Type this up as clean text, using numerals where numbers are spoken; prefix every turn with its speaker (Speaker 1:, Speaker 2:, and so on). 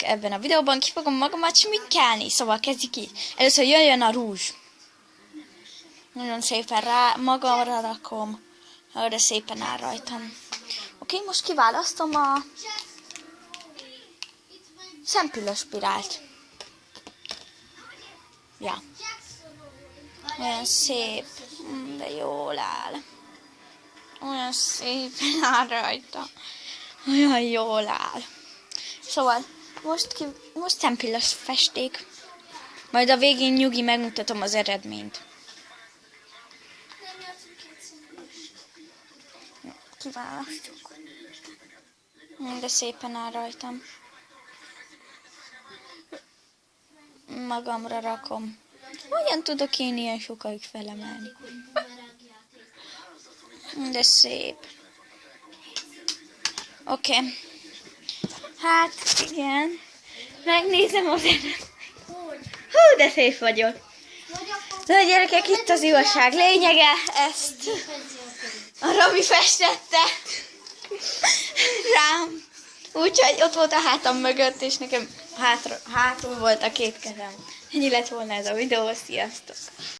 Speaker 1: ebben a videóban, ki fogom magamat sminkelni, szóval kezdjük így. Először jöjjön a rúzs. Nagyon szépen magamra rakom, de szépen áll rajtam. Oké, most kiválasztom a szempillospirált. Ja. Olyan szép, de jól áll. Olyan szépen áll rajta. Olyan jól áll. Szóval most szempillas festék. Majd a végén nyugi megmutatom az eredményt. Kiválasztjuk. De szépen áll rajtam. Magamra rakom. Hogyan tudok én ilyen sokáig felemelni? De szép. Oké. Hát, igen. Megnézem az eredményt. Hú, de szép vagyok. Na gyerekek, itt az igazság lényege. Ezt a Robi festette rám. Úgyhogy ott volt a hátam mögött, és nekem hátul volt a két kezem. Ennyi lett volna ez a videó, sziasztok!